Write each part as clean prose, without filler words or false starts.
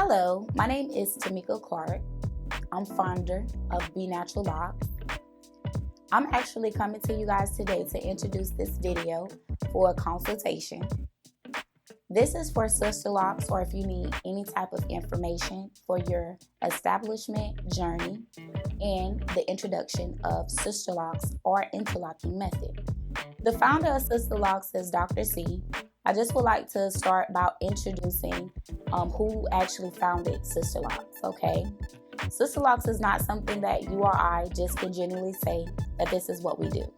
Hello, my name is Tamika Clark. I'm founder of beenaturallocks. I'm actually coming to you guys today to introduce this video for a consultation. This is for Sisterlocks, or if you need any type of information for your establishment journey and the introduction of Sisterlocks or interlocking method. The founder of Sisterlocks is Dr. C. I just would like to start by introducing who actually founded Sisterlocks, okay? Sisterlocks is not something that you or I just can genuinely say that this is what we do.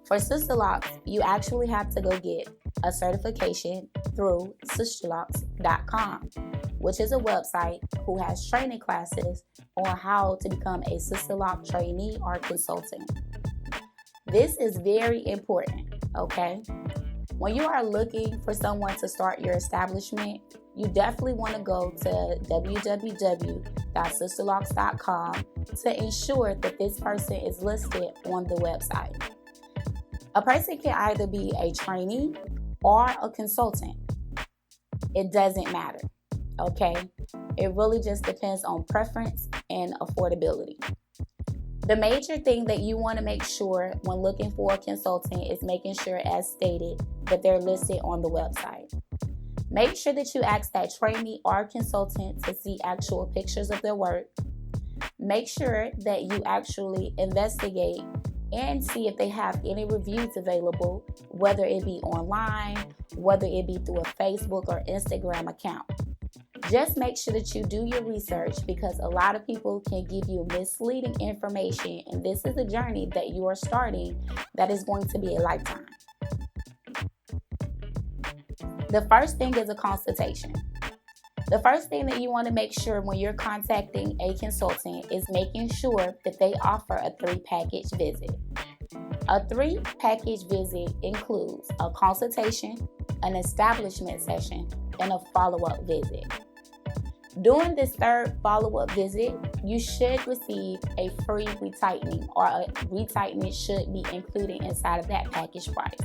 For Sisterlocks, you actually have to go get a certification through Sisterlocks.com, which is a website who has training classes on how to become a Sisterlock trainee or consultant. This is very important, okay? When you are looking for someone to start your establishment, you definitely want to go to www.sisterlocks.com to ensure that this person is listed on the website. A person can either be a trainee or a consultant. It doesn't matter, okay? It really just depends on preference and affordability. The major thing that you want to make sure when looking for a consultant is making sure, as stated, that they're listed on the website. Make sure that you ask that trainee or consultant to see actual pictures of their work. Make sure that you actually investigate and see if they have any reviews available, whether it be online, whether it be through a Facebook or Instagram account. Just make sure that you do your research, because a lot of people can give you misleading information, and this is a journey that you are starting that is going to be a lifetime. The first thing is a consultation. The first thing that you want to make sure when you're contacting a consultant is making sure that they offer a 3-package visit. A 3-package visit includes a consultation, an establishment session, and a follow-up visit. During this third follow-up visit, you should receive a free retightening, or a retightening should be included inside of that package price.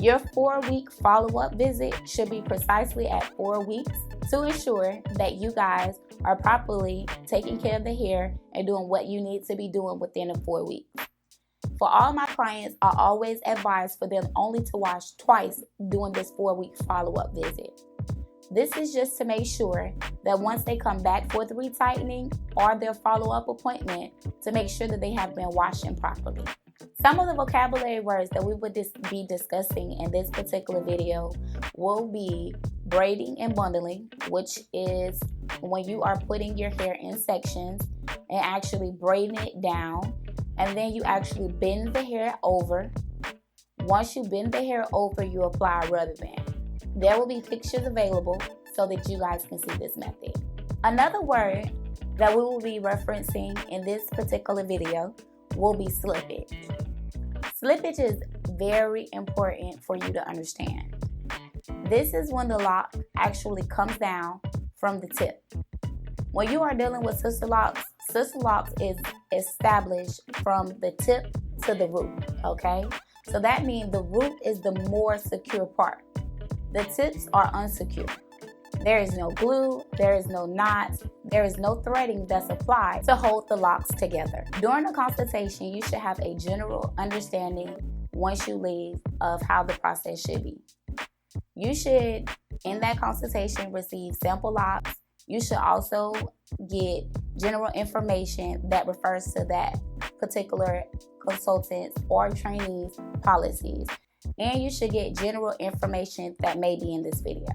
Your 4-week follow-up visit should be precisely at 4 weeks to ensure that you guys are properly taking care of the hair and doing what you need to be doing within the 4 weeks. For all my clients, I always advise for them only to wash twice during this 4-week follow-up visit. This is just to make sure that once they come back for the retightening or their follow-up appointment, to make sure that they have been washing properly. Some of the vocabulary words that we would be discussing in this particular video will be braiding and bundling, which is when you are putting your hair in sections and actually braiding it down, and then you actually bend the hair over. Once you bend the hair over, you apply a rubber band. There will be pictures available so that you guys can see this method. Another word that we will be referencing in this particular video will be slippage. Slippage is very important for you to understand. This is when the lock actually comes down from the tip. When you are dealing with Sisterlocks, Sisterlocks is established from the tip to the root, okay? So that means the root is the more secure part. The tips are unsecure. There is no glue, there is no knots, there is no threading that's applied to hold the locks together. During a consultation, you should have a general understanding once you leave of how the process should be. You should, in that consultation, receive sample locks. You should also get general information that refers to that particular consultant's or trainee's policies. And you should get general information that may be in this video.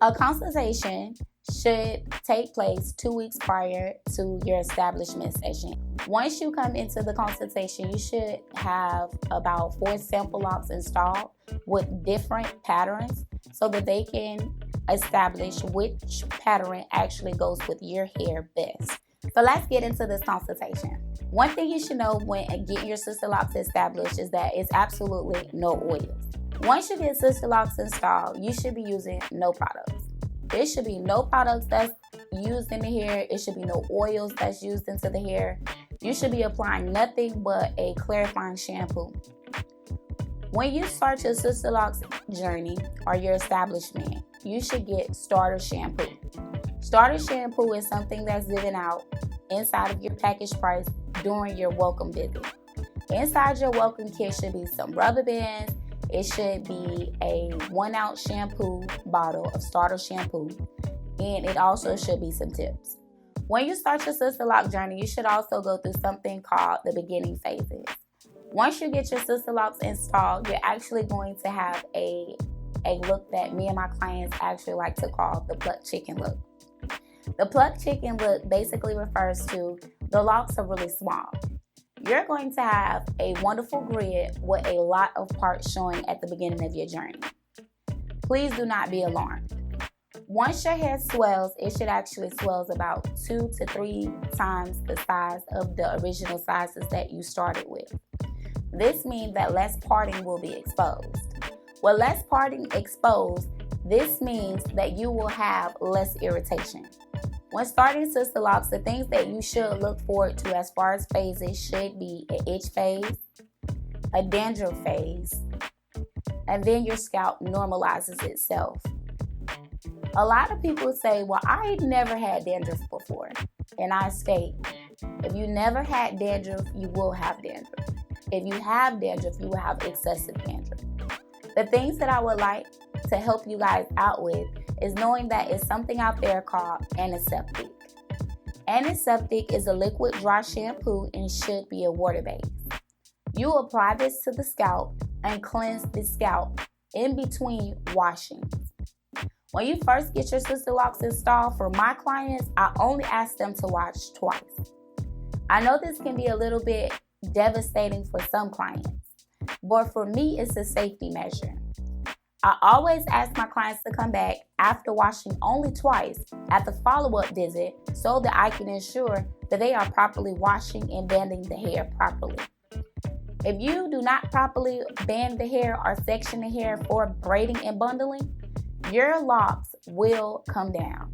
A consultation should take place 2 weeks prior to your establishment session. Once you come into the consultation, you should have about 4 sample locks installed with different patterns so that they can establish which pattern actually goes with your hair best. So let's get into this consultation. One thing you should know when getting your Sisterlocks established is that it's absolutely no oils. Once you get Sisterlocks installed, you should be using no products. There should be no products that's used in the hair. It should be no oils that's used into the hair. You should be applying nothing but a clarifying shampoo. When you start your Sisterlocks journey or your establishment, you should get starter shampoo. Starter shampoo is something that's given out inside of your package price during your welcome visit. Inside your welcome kit should be some rubber bands. It should be a 1 ounce shampoo bottle of starter shampoo, and it also should be some tips. When you start your Sisterlock journey, you should also go through something called the beginning phases. Once you get your Sisterlocks installed, you're actually going to have a look that me and my clients actually like to call the plucked chicken look. The plucked chicken look basically refers to the locks are really small. You're going to have a wonderful grid with a lot of parts showing at the beginning of your journey. Please do not be alarmed. Once your hair swells, it should actually swell about 2 to 3 times the size of the original sizes that you started with. This means that less parting will be exposed. With less parting exposed, this means that you will have less irritation. When starting Sisterlocks, the things that you should look forward to as far as phases should be an itch phase, a dandruff phase, and then your scalp normalizes itself. A lot of people say, well, I never had dandruff before. And I state, if you never had dandruff, you will have dandruff. If you have dandruff, you will have excessive dandruff. The things that I would like to help you guys out with is knowing that it's something out there called antiseptic. Antiseptic is a liquid dry shampoo and should be a water base. You apply this to the scalp and cleanse the scalp in between washings. When you first get your Sisterlocks installed, for my clients, I only ask them to wash twice. I know this can be a little bit devastating for some clients, but for me, it's a safety measure. I always ask my clients to come back after washing only twice at the follow-up visit so that I can ensure that they are properly washing and banding the hair properly. If you do not properly band the hair or section the hair for braiding and bundling, your locks will come down.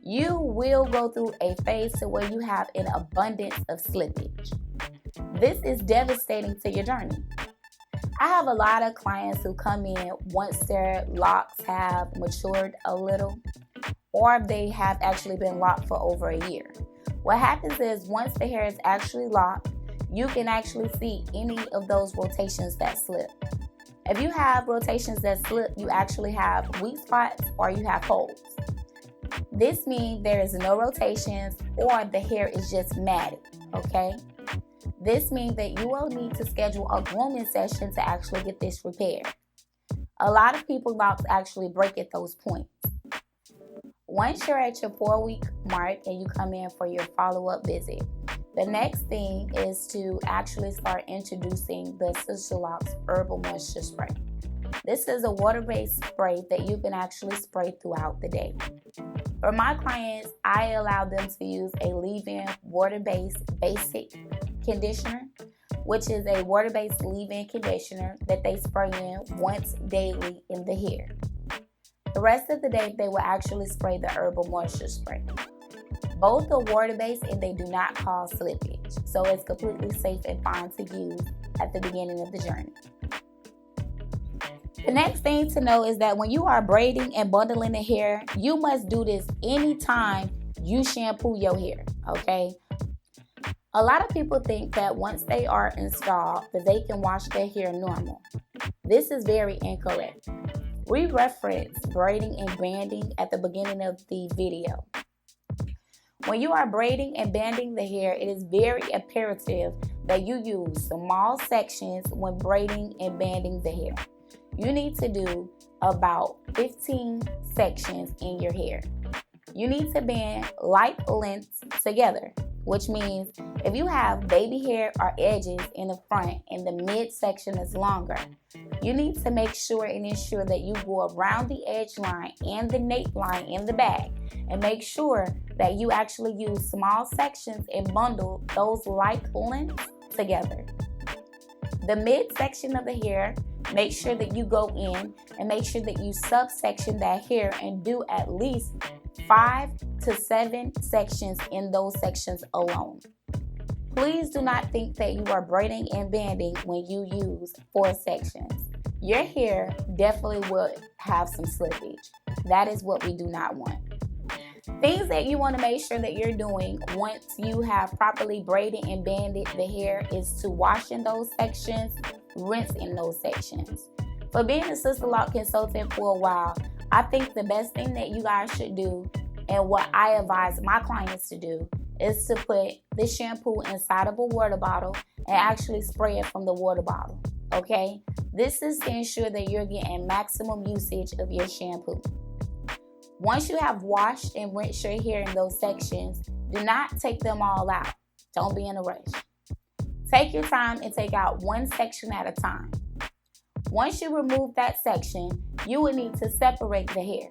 You will go through a phase to where you have an abundance of slippage. This is devastating to your journey. I have a lot of clients who come in once their locks have matured a little, or they have actually been locked for over a year. What happens is once the hair is actually locked, you can actually see any of those rotations that slip. If you have rotations that slip, you actually have weak spots or you have holes. This means there is no rotations or the hair is just matted, okay? This means that you will need to schedule a grooming session to actually get this repaired. A lot of people's locks actually break at those points. Once you're at your 4-week mark and you come in for your follow-up visit, the next thing is to actually start introducing the Sisterlocks Herbal Moisture Spray. This is a water-based spray that you can actually spray throughout the day. For my clients, I allow them to use a leave-in water-based basic conditioner, which is a water-based leave-in conditioner that they spray in once daily in the hair. The rest of the day, they will actually spray the Herbal Moisture Spray. Both are water-based and they do not cause slippage, so it's completely safe and fine to use at the beginning of the journey. The next thing to know is that when you are braiding and bundling the hair, you must do this anytime you shampoo your hair, okay? A lot of people think that once they are installed, that they can wash their hair normal. This is very incorrect. We referenced braiding and banding at the beginning of the video. When you are braiding and banding the hair, it is very imperative that you use small sections when braiding and banding the hair. You need to do about 15 sections in your hair. You need to band like lengths together, which means if you have baby hair or edges in the front and the midsection is longer, you need to make sure and ensure that you go around the edge line and the nape line in the back and make sure that you actually use small sections and bundle those like lengths together. The midsection of the hair, make sure that you go in and make sure that you subsection that hair and do at least 5 to 7 sections in those sections alone. Please do not think that you are braiding and banding when you use 4 sections. Your hair definitely will have some slippage. That is what we do not want. Things that you want to make sure that you're doing once you have properly braided and banded the hair is to wash in those sections, rinse in those sections. For being a Sisterlock consultant for a while, I think the best thing that you guys should do, and what I advise my clients to do, is to put the shampoo inside of a water bottle and actually spray it from the water bottle, okay? This is to ensure that you're getting maximum usage of your shampoo. Once you have washed and rinsed your hair in those sections, do not take them all out. Don't be in a rush. Take your time and take out one section at a time. Once you remove that section, you will need to separate the hair.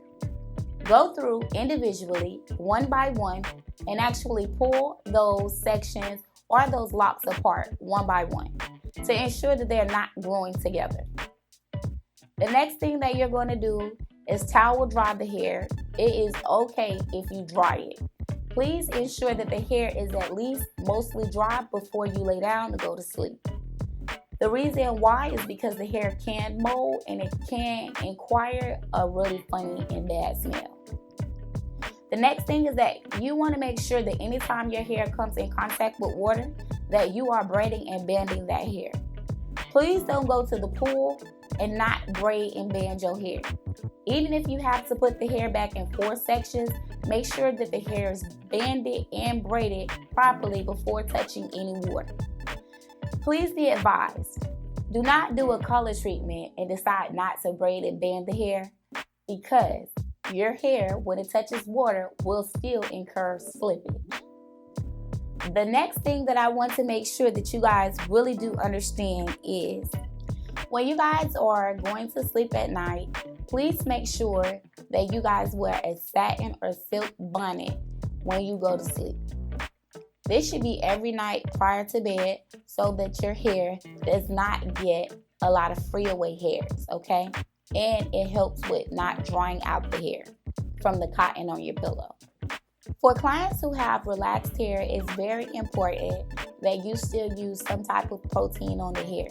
Go through individually, one by one, and actually pull those sections or those locks apart one by one to ensure that they're not growing together. The next thing that you're going to do is towel dry the hair. It is okay if you dry it. Please ensure that the hair is at least mostly dry before you lay down to go to sleep. The reason why is because the hair can mold and it can acquire a really funny and bad smell. The next thing is that you want to make sure that anytime your hair comes in contact with water, that you are braiding and banding that hair. Please don't go to the pool and not braid and band your hair. Even if you have to put the hair back in 4 sections, make sure that the hair is banded and braided properly before touching any water. Please be advised, do not do a color treatment and decide not to braid and band the hair, because your hair, when it touches water, will still incur slippage. The next thing that I want to make sure that you guys really do understand is, when you guys are going to sleep at night, please make sure that you guys wear a satin or silk bonnet when you go to sleep. This should be every night prior to bed so that your hair does not get a lot of free away hairs, okay? And it helps with not drying out the hair from the cotton on your pillow. For clients who have relaxed hair, it's very important that you still use some type of protein on the hair.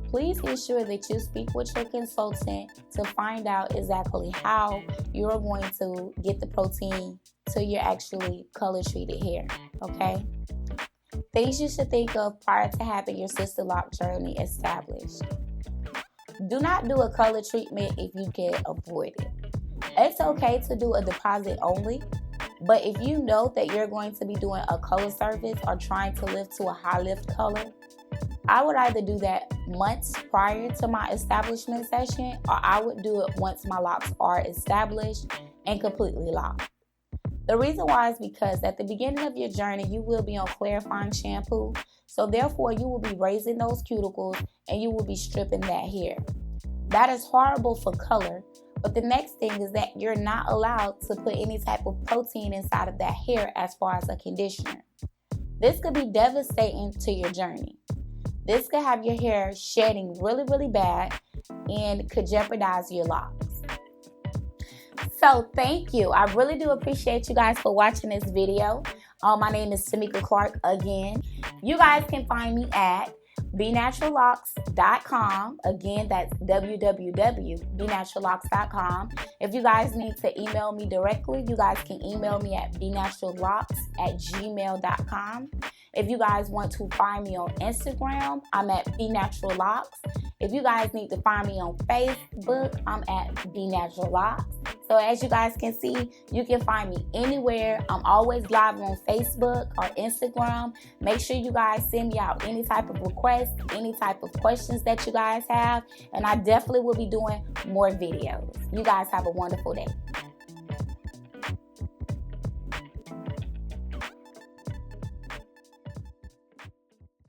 Please ensure that you speak with your consultant to find out exactly how you're going to get the protein to your actually color treated hair, okay? Things you should think of prior to having your Sisterlock journey established. Do not do a color treatment if you can avoid it. It's okay to do a deposit only, but if you know that you're going to be doing a color service or trying to lift to a high lift color, I would either do that months prior to my establishment session, or I would do it once my locks are established and completely locked. The reason why is because at the beginning of your journey, you will be on clarifying shampoo, so therefore you will be raising those cuticles and you will be stripping that hair. That is horrible for color, but the next thing is that you're not allowed to put any type of protein inside of that hair as far as a conditioner. This could be devastating to your journey. This could have your hair shedding really, really bad and could jeopardize your locks. So thank you. I really do appreciate you guys for watching this video. My name is Tamika Clark again. You guys can find me at beenaturallocks.com. Again, that's www.beenaturallocks.com. If you guys need to email me directly, you guys can email me at beenaturallocks@gmail.com. If you guys want to find me on Instagram, I'm at beenaturallocks. If you guys need to find me on Facebook, I'm at beenaturallocks. So as you guys can see, you can find me anywhere. I'm always live on Facebook or Instagram. Make sure you guys send me out any type of requests, any type of questions that you guys have, and I definitely will be doing more videos. You guys have a wonderful day.